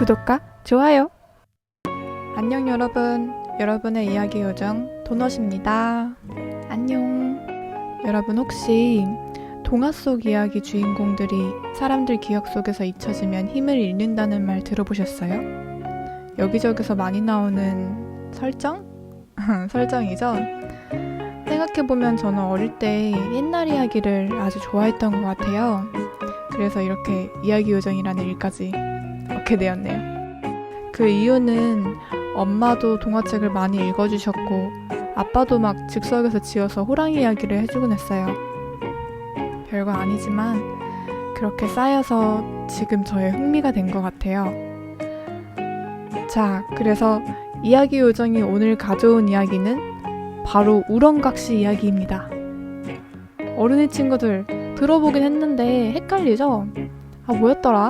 구독과 좋아요. 안녕 여러분의 이야기 요정 도넛입니다. 안녕. 여러분 혹시 동화 속 이야기 주인공들이 사람들 기억 속에서 잊혀지면 힘을 잃는다는 말 들어보셨어요? 여기저기서 많이 나오는 설정? 설정이죠? 생각해보면 저는 어릴 때 옛날 이야기를 아주 좋아했던 것 같아요. 그래서 이렇게 이야기 요정이라는 일까지 얻게 되었네요. 그 이유는 엄마도 동화책을 많이 읽어주셨고 아빠도 막 즉석에서 지어서 호랑이 이야기를 해주곤 했어요. 별거 아니지만 그렇게 쌓여서 지금 저의 흥미가 된 것 같아요. 자, 그래서 이야기 요정이 오늘 가져온 이야기는 바로 우렁각시 이야기입니다. 어른이 친구들 들어보긴 했는데 헷갈리죠? 뭐였더라?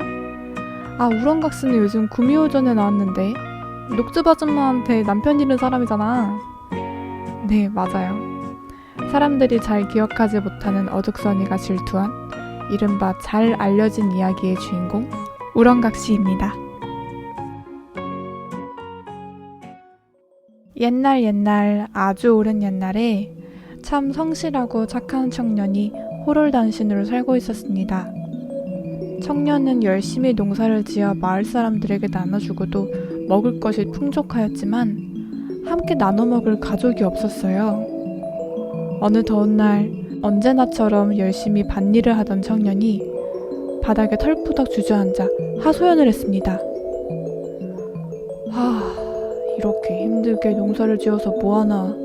우렁각시는 요즘 구미호전에 나왔는데 녹즙 아줌마한테 남편 잃은 사람이잖아. 네, 맞아요. 사람들이 잘 기억하지 못하는 어둑선이가 질투한 이른바 잘 알려진 이야기의 주인공 우렁각시입니다. 옛날 아주 오랜 옛날에 참 성실하고 착한 청년이 호롤단신으로 살고 있었습니다. 청년은 열심히 농사를 지어 마을 사람들에게 나눠주고도 먹을 것이 풍족하였지만 함께 나눠 먹을 가족이 없었어요. 어느 더운 날 언제나처럼 열심히 밭일을 하던 청년이 바닥에 털푸덕 주저앉아 하소연을 했습니다. 이렇게 힘들게 농사를 지어서 뭐하나.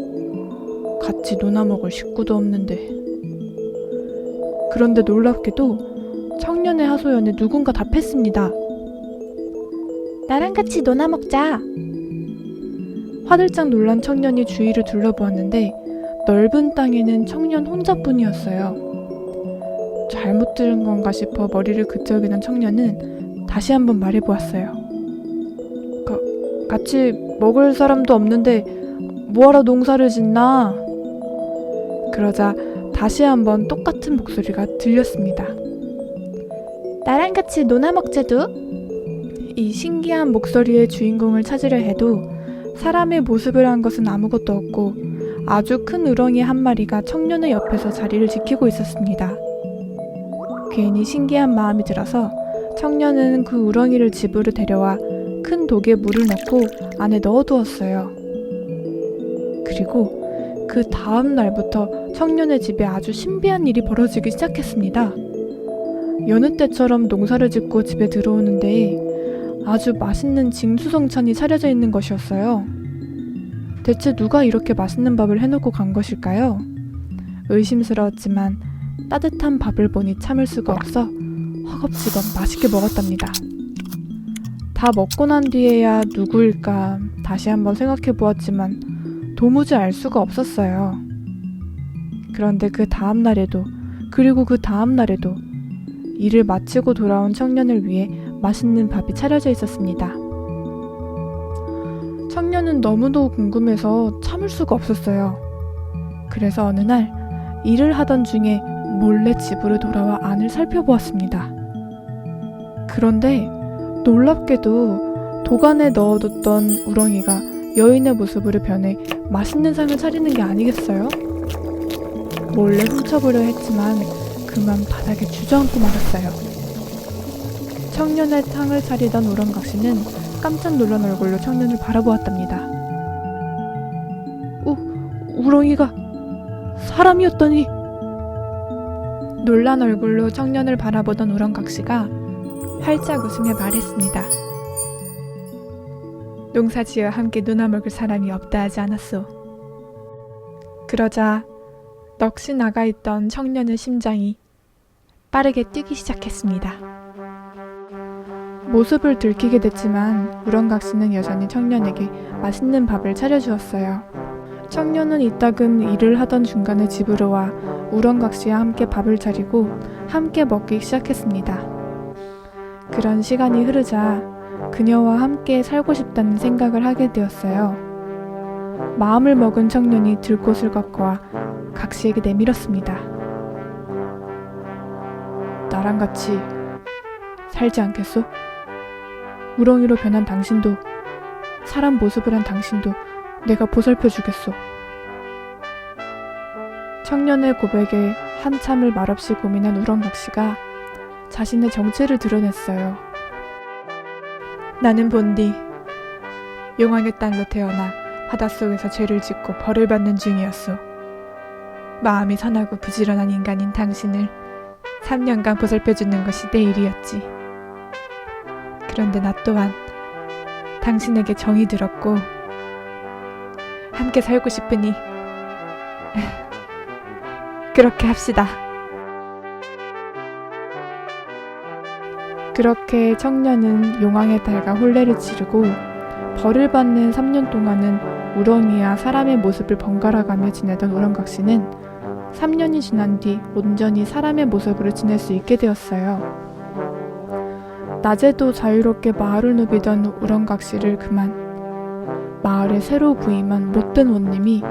같이 놀아먹을 식구도 없는데. 그런데 놀랍게도 청년의 하소연에 누군가 답했습니다. 나랑 같이 놀아먹자. 화들짝 놀란 청년이 주위를 둘러보았는데 넓은 땅에는 청년 혼자뿐이었어요. 잘못 들은 건가 싶어 머리를 그적이는 청년은 다시 한번 말해보았어요. 같이 먹을 사람도 없는데 뭐하러 농사를 짓나? 그러자 다시 한번 똑같은 목소리가 들렸습니다. 나랑 같이 놀아먹자두? 이 신기한 목소리의 주인공을 찾으려 해도 사람의 모습을 한 것은 아무것도 없고 아주 큰 우렁이 한 마리가 청년의 옆에서 자리를 지키고 있었습니다. 괜히 신기한 마음이 들어서 청년은 그 우렁이를 집으로 데려와 큰 독에 물을 넣고 안에 넣어두었어요. 그리고 그 다음 날부터 청년의 집에 아주 신비한 일이 벌어지기 시작했습니다. 여느 때처럼 농사를 짓고 집에 들어오는데 아주 맛있는 징수성찬이 차려져 있는 것이었어요. 대체 누가 이렇게 맛있는 밥을 해놓고 간 것일까요? 의심스러웠지만 따뜻한 밥을 보니 참을 수가 없어 허겁지겁 맛있게 먹었답니다. 다 먹고 난 뒤에야 누구일까 다시 한번 생각해 보았지만 도무지 알 수가 없었어요. 그런데 그 다음 날에도 그리고 그 다음 날에도 일을 마치고 돌아온 청년을 위해 맛있는 밥이 차려져 있었습니다. 청년은 너무도 궁금해서 참을 수가 없었어요. 그래서 어느 날 일을 하던 중에 몰래 집으로 돌아와 안을 살펴보았습니다. 그런데 놀랍게도 도간에 넣어뒀던 우렁이가 여인의 모습으로 변해 맛있는 상을 차리는 게 아니겠어요? 몰래 훔쳐보려 했지만 그만 바닥에 주저앉고 말았어요. 청년의 상을 차리던 우렁각시는 깜짝 놀란 얼굴로 청년을 바라보았답니다. 우렁이가 사람이었더니. 놀란 얼굴로 청년을 바라보던 우렁각시가 활짝 웃으며 말했습니다. 농사지어 함께 놀아먹을 사람이 없다 하지 않았소. 그러자 넋이 나가있던 청년의 심장이 빠르게 뛰기 시작했습니다. 모습을 들키게 됐지만 우렁각시는 여전히 청년에게 맛있는 밥을 차려주었어요. 청년은 이따금 일을 하던 중간에 집으로 와 우렁각시와 함께 밥을 차리고 함께 먹기 시작했습니다. 그런 시간이 흐르자 그녀와 함께 살고 싶다는 생각을 하게 되었어요. 마음을 먹은 청년이 들꽃을 갖고 와 각시에게 내밀었습니다. 나랑 같이 살지 않겠소? 우렁이로 변한 당신도, 사람 모습을 한 당신도 내가 보살펴 주겠소. 청년의 고백에 한참을 말없이 고민한 우렁각시가 자신의 정체를 드러냈어요. 나는 본디 용왕의 딸로 태어나 바닷속에서 죄를 짓고 벌을 받는 중이었소. 마음이 선하고 부지런한 인간인 당신을 3년간 보살펴주는 것이 내 일이었지. 그런데 나 또한 당신에게 정이 들었고 함께 살고 싶으니 그렇게 합시다. 그렇게 청년은 용왕의 딸과 혼례를 치르고 벌을 받는 3년 동안은 우렁이와 사람의 모습을 번갈아가며 지내던 우렁각시는 3년이 지난 뒤 온전히 사람의 모습으로 지낼 수 있게 되었어요. 낮에도 자유롭게 마을을 누비던 우렁각시를 그만 마을에 새로 부임한 못된 원님이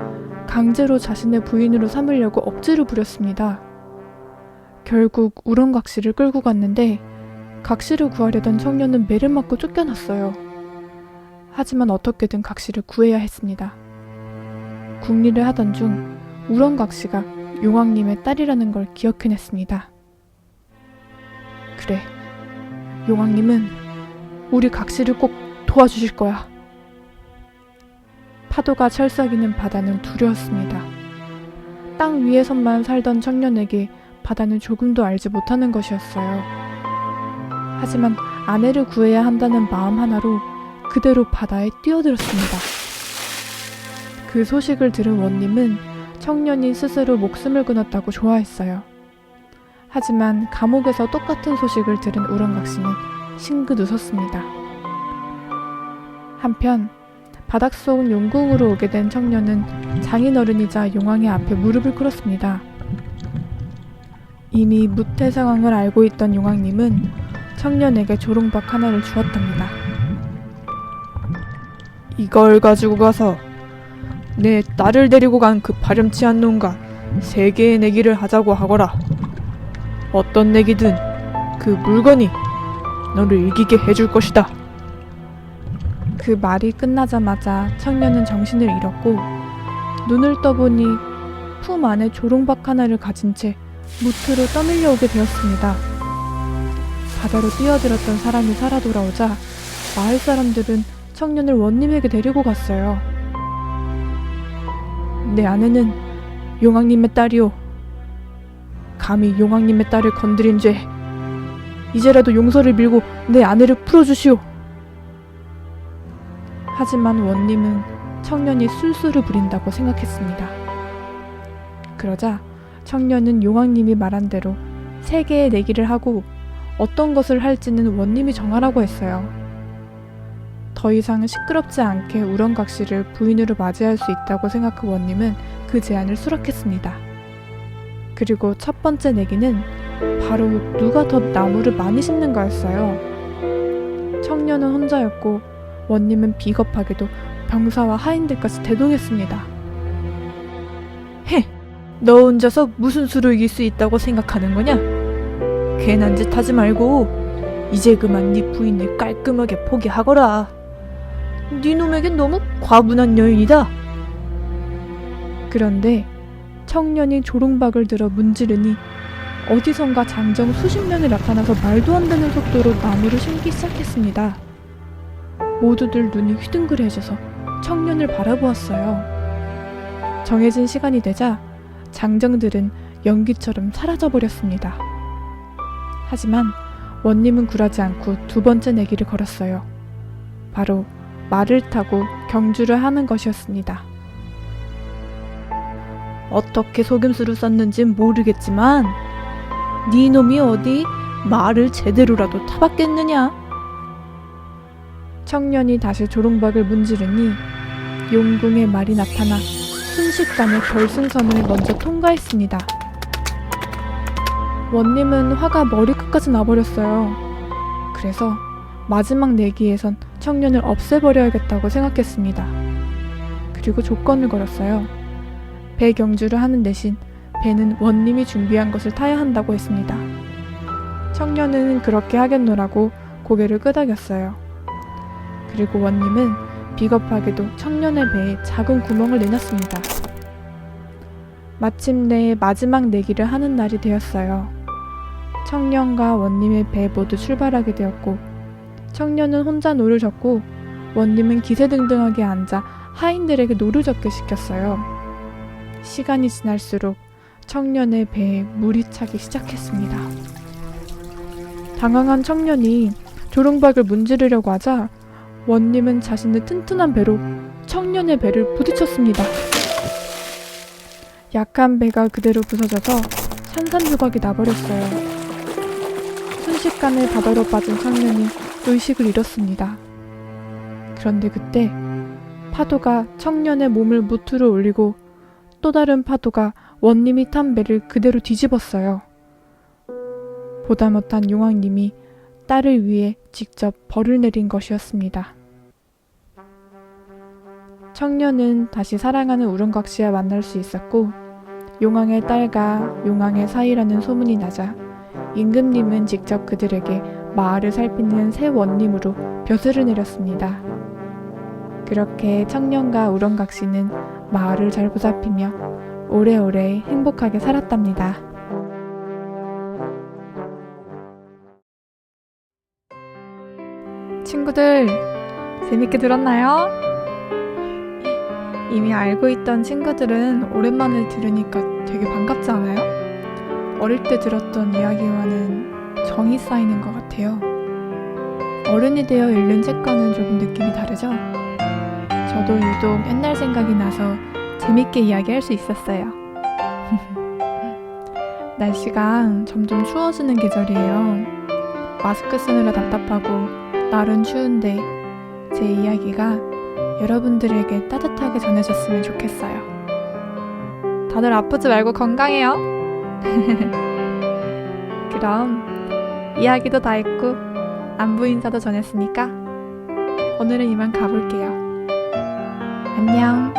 강제로 자신의 부인으로 삼으려고 억지를 부렸습니다. 결국 우렁각시를 끌고 갔는데 각시를 구하려던 청년은 매를 맞고 쫓겨났어요. 하지만 어떻게든 각시를 구해야 했습니다. 궁리를 하던 중 우렁각시가 용왕님의 딸이라는 걸 기억해냈습니다. 그래, 용왕님은 우리 각시를 꼭 도와주실 거야. 파도가 철썩이는 바다는 두려웠습니다. 땅 위에서만 살던 청년에게 바다는 조금도 알지 못하는 것이었어요. 하지만 아내를 구해야 한다는 마음 하나로 그대로 바다에 뛰어들었습니다. 그 소식을 들은 원님은 청년이 스스로 목숨을 끊었다고 좋아했어요. 하지만 감옥에서 똑같은 소식을 들은 우렁각시는 싱긋 웃었습니다. 한편 바닷속 용궁으로 오게 된 청년은 장인어른이자 용왕의 앞에 무릎을 꿇었습니다. 이미 무태 상황을 알고 있던 용왕님은 청년에게 조롱박 하나를 주었답니다. 이걸 가지고 가서 내 딸을 데리고 간 그 파렴치 않은 놈과 3개의 내기를 하자고 하거라. 어떤 내기든 그 물건이 너를 이기게 해줄 것이다. 그 말이 끝나자마자 청년은 정신을 잃었고 눈을 떠보니 품 안에 조롱박 하나를 가진 채 무트로 떠밀려 오게 되었습니다. 바다로 뛰어들었던 사람이 살아 돌아오자 마을 사람들은 청년을 원님에게 데리고 갔어요. 내 아내는 용왕님의 딸이오. 감히 용왕님의 딸을 건드린 죄, 이제라도 용서를 빌고 내 아내를 풀어주시오. 하지만 원님은 청년이 술수를 부린다고 생각했습니다. 그러자 청년은 용왕님이 말한 대로 3개의 내기를 하고 어떤 것을 할지는 원님이 정하라고 했어요. 더 이상 시끄럽지 않게 우렁각시를 부인으로 맞이할 수 있다고 생각한 원님은 그 제안을 수락했습니다. 그리고 첫 번째 내기는 바로 누가 더 나무를 많이 심는가였어요. 청년은 혼자였고 원님은 비겁하게도 병사와 하인들까지 대동했습니다. 헤! 너 혼자서 무슨 수로 이길 수 있다고 생각하는 거냐? 괜한 짓 하지 말고 이제 그만 네 부인을 깔끔하게 포기하거라. 네 놈에겐 너무 과분한 여인이다. 그런데 청년이 조롱박을 들어 문지르니 어디선가 장정 수십 명이 나타나서 말도 안 되는 속도로 나무를 심기 시작했습니다. 모두들 눈이 휘둥그레져서 청년을 바라보았어요. 정해진 시간이 되자 장정들은 연기처럼 사라져버렸습니다. 하지만 원님은 굴하지 않고 2번째 내기를 걸었어요. 바로 말을 타고 경주를 하는 것이었습니다. 어떻게 속임수를 썼는진 모르겠지만 네 놈이 어디 말을 제대로라도 타봤겠느냐? 청년이 다시 조롱박을 문지르니 용궁의 말이 나타나 순식간에 결승선을 먼저 통과했습니다. 원님은 화가 머리끝까지 나버렸어요. 그래서 마지막 내기에선 청년을 없애버려야겠다고 생각했습니다. 그리고 조건을 걸었어요. 배 경주를 하는 대신 배는 원님이 준비한 것을 타야 한다고 했습니다. 청년은 그렇게 하겠노라고 고개를 끄덕였어요. 그리고 원님은 비겁하게도 청년의 배에 작은 구멍을 내놨습니다. 마침내 마지막 내기를 하는 날이 되었어요. 청년과 원님의 배 모두 출발하게 되었고, 청년은 혼자 노를 젓고 원님은 기세등등하게 앉아 하인들에게 노를 젓게 시켰어요. 시간이 지날수록 청년의 배에 물이 차기 시작했습니다. 당황한 청년이 조롱박을 문지르려고 하자 원님은 자신의 튼튼한 배로 청년의 배를 부딪혔습니다. 약한 배가 그대로 부서져서 산산조각이 나버렸어요. 순식간에 바다로 빠진 청년이 의식을 잃었습니다. 그런데 그때 파도가 청년의 몸을 무트로 올리고 또 다른 파도가 원님이 탄 배를 그대로 뒤집었어요. 보다 못한 용왕님이 딸을 위해 직접 벌을 내린 것이었습니다. 청년은 다시 사랑하는 우렁각시와 만날 수 있었고, 용왕의 딸과 용왕의 사이라는 소문이 나자 임금님은 직접 그들에게 마을을 살피는 새 원님으로 벼슬을 내렸습니다. 그렇게 청년과 우렁각시는 마을을 잘 보살피며 오래오래 행복하게 살았답니다. 친구들, 재밌게 들었나요? 이미 알고 있던 친구들은 오랜만에 들으니까 되게 반갑지 않아요? 어릴 때 들었던 이야기와는 정이 쌓이는 것 같아요. 어른이 되어 읽는 책과는 조금 느낌이 다르죠? 저도 유독 옛날 생각이 나서 재밌게 이야기할 수 있었어요. 날씨가 점점 추워지는 계절이에요. 마스크 쓰느라 답답하고 날은 추운데 제 이야기가 여러분들에게 따뜻하게 전해졌으면 좋겠어요. 다들 아프지 말고 건강해요. 그럼 이야기도 다 했고 안부 인사도 전했으니까 오늘은 이만 가볼게요. 안녕.